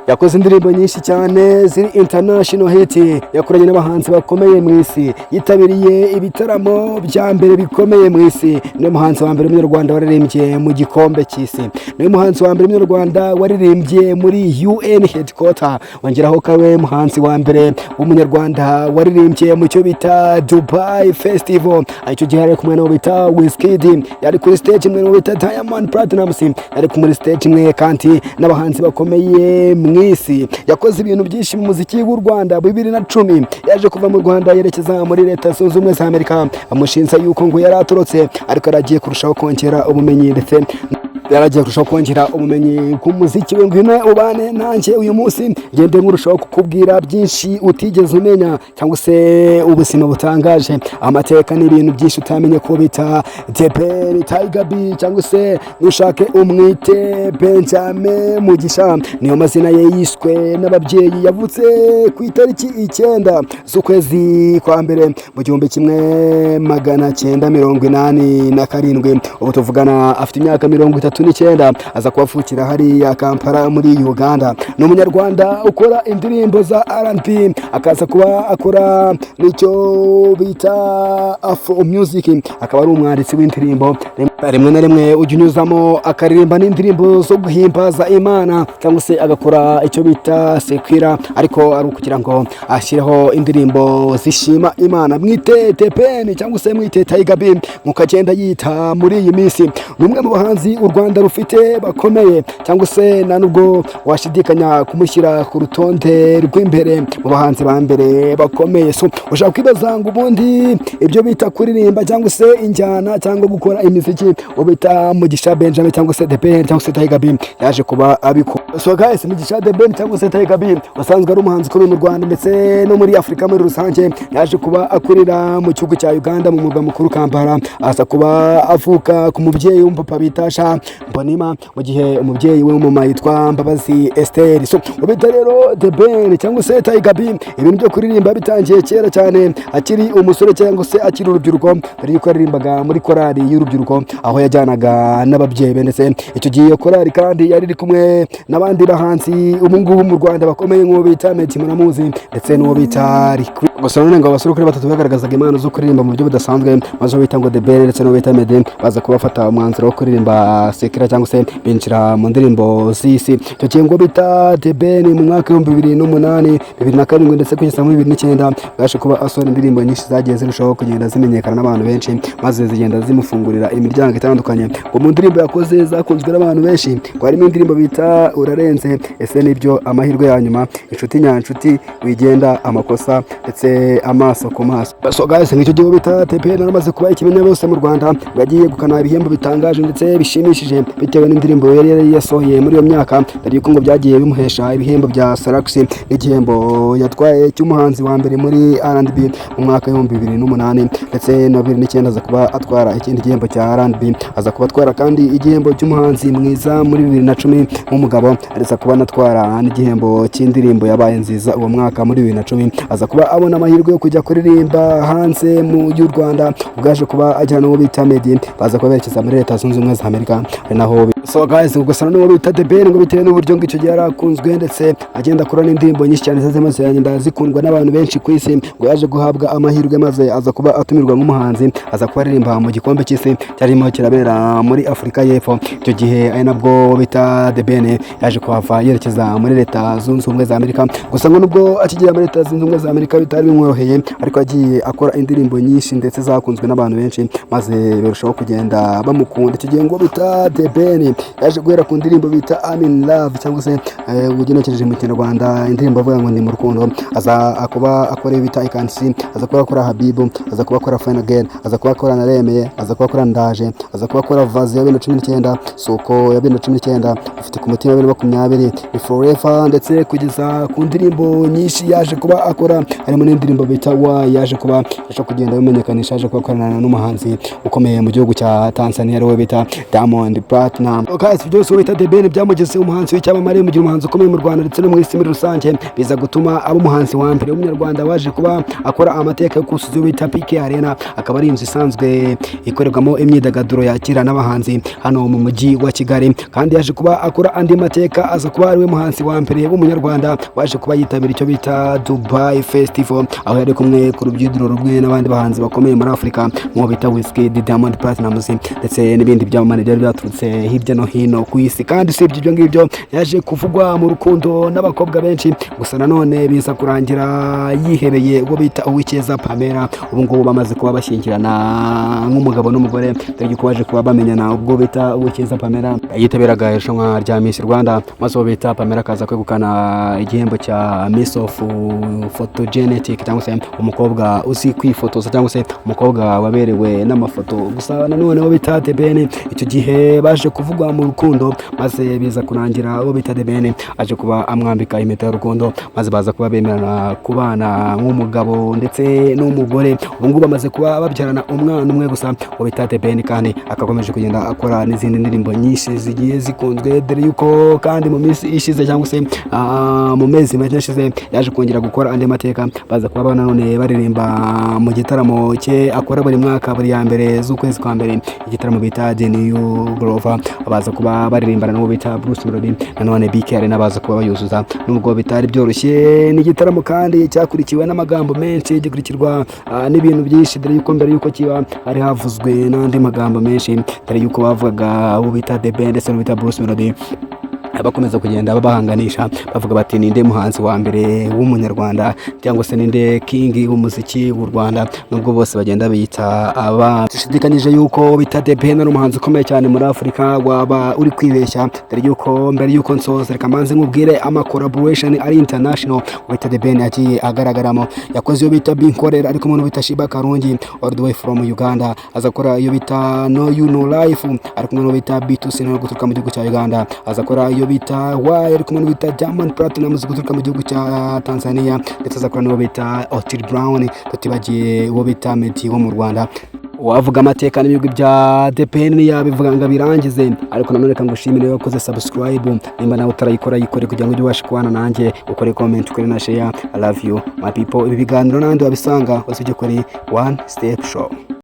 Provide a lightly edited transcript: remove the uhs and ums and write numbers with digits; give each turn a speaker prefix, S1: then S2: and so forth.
S1: yakoze indirimbo nyinshi cyane ziri international hit, yakoranye n'abahanzi bakomeye mu isi, yitabiriye ibitaramo bya mbere bikomeye mu isi. Niwe muhanzi wa mbere w'umunyarwanda waririmbye mu gikombe cy'isi, niwe muhanzi wa mbere w'umunyarwanda waririmbye muri UN headquarter, wongeraho kawe muhanzi wa mbere w'umunyarwanda waririmbye mu cyo bita Dubai Festival. Icyo gihe yari kumwe n'uwo bita Wizkid, yari kuri stage imwe n'uwo bita Diamond Platnumz, yari kuri stage imwe kandi n'abahanzi bakomeye mu isi. Yakoze ibintu byinshi mu muziki w'u Rwanda. 2010 yaje kuva mu Rwanda yerekeza muri Leta Zunze Ubumwe za Amerika, amushinja yuko ngo yari atorotse, ariko aragiye kurushaho kongera ubumenyi ndetse yaragiye kurushaho kongera ubumenyi ku muziki we. Ngwino ubane nanjye uyu munsi ngende nkurushaho kukubwira byinshi utigeze umenya, cyangwa se ubuzima butangaje, amateka n'ibintu byinshi utamenye ko bita Deben Tiger B, cyangwa se ushake umwite Benjamin Mugisha. Niyo mazina ye yiswe n'ababyeyi. Yavutse ku itariki 9 z'ukwezi kwa mbere mu 1987. Ubu tuvugana afite imyaka 39. Aza kubavukira hariya Kampala muri Uganda. Ni umunyarwanda ukora indirimbo za R&B, akaza kuba akora n'icyo bita Afro music, akaba ari umwanditsi w'indirimbo. Rimwe na rimwe ujya unyuzamo akaririmba n'indirimbo zo guhimbaza Imana, cyangwa se agakora icyo bita sekwira, ariko ari ukugira ngo ashyireho indirimbo zishima Imana. Mwite Deben cyangwa se mwite Tiger B nk'uko agenda yita muri iyi minsi. Ni umwe mu bahanzi u Rwanda rufite bakomeye, cyangwa se na nubwo washidikanya kumushyira ku rutonde rw'imbere mu bahanzi ba mbere bakomeye. So ushaka kwibaza ngo ubundi ibyo bita kuririmba cyangwa se injyana cyangwa gukora imiziki ubita Mugisha Benjamin cyangwa se Deben cyangwa se Tiger B yaje kuba abikora. So guys, Mugisha Deben cyangwa se Tiger B basanzwe ari umuhanzi ukomeye mu Rwanda ndetse no muri Afurika muri rusange. Yaje kuba akurira mu gihugu cya Uganda mu murwa mukuru Kampala. Aza kuba avuka ku mubyeyi w'umupapa bitasha Mbonima, mu gihe umubyeyi we w'umuma yitwa Mbabazi Esther. So ubita rero Deben cyangwa se Tiger B ibintu byo kuririmba bitangiye kera cyane akiri umusore cyangwa se akiri urubyiruko, ari ko aririmbaga muri korali y'urubyiruko aho yajyanaga n'ababyeyi be, ndetse icyo gihe iyo korali kandi yari iri kumwe n'abandi bahanzi ubu ngubu mu Rwanda bakomeye nk'uwo bita Meddy Muramuzi ndetse n'uwo bita Rick. Gusa none ngo abasore kuri batatu bagaragazaga impano zo kuririmba mu buryo budasanzwe, maze bita ngo Deben ndetse n'uwo bita Meddy baza kubafata umwanzuro wo kuririmba sekira cyangwa se binjira mu ndirimbo z'isi. Icyo gihe ngo bita Deben mu mwaka wa 2008, 2007 ndetse kugeza muri 2009 baje kuba asohora indirimbo nyinshi zagiye zirushaho kugenda zimenyekana n'abantu benshi, maze zigenda zimufungurira imiryango itandukanye. Ngo mu ndirimbo yakoze zakunzwe n'abantu benshi ngo harimo indirimbo bita Urarenze, Ese Nibyo, Amahirwe ya Nyuma, Inshuti Nyanshuti, Wigenda, Amakosa ndetse Amaso ku Maso. So guys, ngicyo gihe bita Deben aramaze kuba ikimenya bose mu Rwanda, yagiye gukana ibihembo bitangaje ndetse bishimishije bitewe n'indirimbo yari yasohoye muri iyo myaka, dore ko ngo byagiye bimuhesha ibihembo bya Salax n'igihembo yatwaye cy'umuhanzi wa mbere muri R&B mu mwaka wa 2008 ndetse na 2009. Aza kuba atwara ikindi gihembo cya R&B, aza kuba atwara kandi igihembo cy'umuhanzi mwiza muri 2010 nk'umugabo, aza kuba anatwara n'igihembo cy'indirimbo yabaye nziza uwo mwaka muri 2010. Aza kuba abona amahirwe yo kujya kuririmba hanze mu y'u Rwanda, ubwaje kuba ajyana n'uwo bita Meddy, baza kuba berekeza muri Leta Zunze Ubumwe za Amerika ari naho. So guys, gusa n'uwo bita Deben ngo bitewe n'uburyo ngicyo gihe yarakunzwe ndetse agenda akora n'indirimbo nyinshi cyane zamaze yagenda zikundwa n'abantu benshi ku isi, ngo yaje guhabwa amahirwe maze aza kuba atumirwa nk'umuhanzi, aza kuba aririmba mu gikombe cy'isi cyarimo kirabera muri Afurika y'Epfo. Icyo gihe ari nabwo bita Deben yaje kuhava yerekeza muri Leta Zunze Ubumwe za Amerika. Gusa ngo nubwo akigera muri Leta Zunze Ubumwe za Amerika bitari bimworoheye, ariko agiye akora indirimbo nyinshi ndetse zakunzwe n'abantu benshi, maze birushaho kugenda bamukunda. Icyo gihe ngo bita Deben yaje guhera ku ndirimbo bita I'm in Love, cyangwa se ugenekereje mu Kinyarwanda indirimbo avuga ngo ndi mu rukundo. Aza kuba akora bita I Can See, aza kuba akora Habibu, aza kuba akora Fine Again, aza kuba akora Naremeye, aza kuba akora Ndaje, aza kuba akora Vazi ya 2019, Soko ya 2019, Ufite ku mutima ya 2020, Ni Forever, ndetse kugeza ku ndirimbo nyinshi yaje kuba akora, harimo n'indirimbo bita Why yaje kuba kugenda bimenyekanisha, yaje kuba akorana n'umuhanzi ukomeye mu gihugu cya Tanzania ariwe bita Diamond Platnumz. Guys, byose bita Deben byamugeze umuhanzi w'icyamamare mu gihe umuhanzi ukomeye mu Rwanda ndetse no mu isi muri rusange, biza gutuma aba umuhanzi wa mbere w'umunyarwanda waje kuba akora amateka yo kusuza bita PK Arena, akaba ari inzu isanzwe ikorerwamo imyidagaduro imyidagaduro yakira n'abahanzi hano mu mujyi wa Kigali, kandi yaje kuba akora andi mateka, aza kuba ari we muhanzi wa mbere w'umunyarwanda waje kuba yitabira icyo bita Dubai Festival, aho yari kumwe ku rubyiniro rumwe n'abandi bahanzi bakomeye muri Afurika nk'uwo bita Wizkid, Diamond Platnumz ndetse n'ibindi byamamare byari byaturutse hirya no hino ku isi. Kandi usibye ibyo ngibyo yaje kuvugwa mu rukundo n'abakobwa benshi, gusa nanone biza kurangira yihebeye uwo bita Uwicyeza Pamela. Ubu ngubu bamaze kuba bashyingirana nk'umugabo n'umugore, dore yuko baje kuba bamenyana. Ubwo bita Uwicyeza Pamela yitabiraga irushanwa rya Miss Rwanda, maze uwo bita Pamela akaza kwegukana igihembo cya Miss of Photogenic, cyangwa se umukobwa uzi kwifotoza, cyangwa se umukobwa waberewe n'amafoto. Gusa nanone uwo bita The Ben icyo gihe baje kuvugwa mu rukundo, maze biza kurangira uwo bita The Ben aje kuba amwambika impeta y'urukundo, maze baza kuba bemerana kubana nk'umugabo ndetse n'umugore. Ubu ngubu bamaze kuba babyarana umwana umwe. Gusa uwo bita The Ben kandi akakomeje kugenda akora n'izindi ndirimbo nyinshi zigiye zikunzwe, dore yuko kandi mu minsi ishize cyangwa se mu mezi make ashize yaje kongera gukora andi mateka, baza kuba nanone baririmba mu gitaramo cye akora buri mwaka buri ya mbere z'ukwezi kwa mbere, igitaramo bita The New Grover. Baza kuba baririmbana n'uwo bita Bruce Melody, nanone BK nabaza kuba bayuzuza, nubwo bitari byoroshye. Ni igitaramo kandi cyakurikiwe n'amagambo menshi, gikurikirwa n'ibintu byinshi, dore yuko mbere yuko kiba hari havuzwe n'andi magambo menshi, dore yuko bavugaga uwo bita The Ben ndetse n'uwo bita Bruce Melody bakomeza kugenda babahanganisha, bavuga bati ninde muhanzi wa mbere w'umunyarwanda, cyangwa se ninde king w'umuziki w'u Rwanda, nubwo bose bagenda biyita aba. Dushidikanyije yuko bita The Ben ari umuhanzi ukomeye cyane muri Afurika, waba uri kwibeshya, dore yuko mbere yuko nsoza reka manze nkubwire ama collaboration ari international bita The Ben yagiye agaragaramo. Yakoze iyo bita Binkorera ariko umuntu bita Shiba Karungi all the way from Uganda, azakora iyo bita No You No Life ariko umuntu bita B2C no guturuka mu gihugu cya Uganda, azakora iyo bita Why ariko umuntu bita Diamond Platnumz guturuka mu gihugu cya Tanzania, ndetse azakora n'uwo bita Otile Brown, tutibagiye uwo bita Meddy wo mu Rwanda. Wavuga amateka n'ibigwi bya The Ben yabivuga ngo birangize, ariko nanone reka ngushimire wakoze subscribe, nimba nawe utarayikora yikore kugira ngo ujye ubashe kubana nanjye, ukore comment, ukore na share. I love you my people. Ibi biganiro n'andi wabisanga wese ujye kuri One Step Show.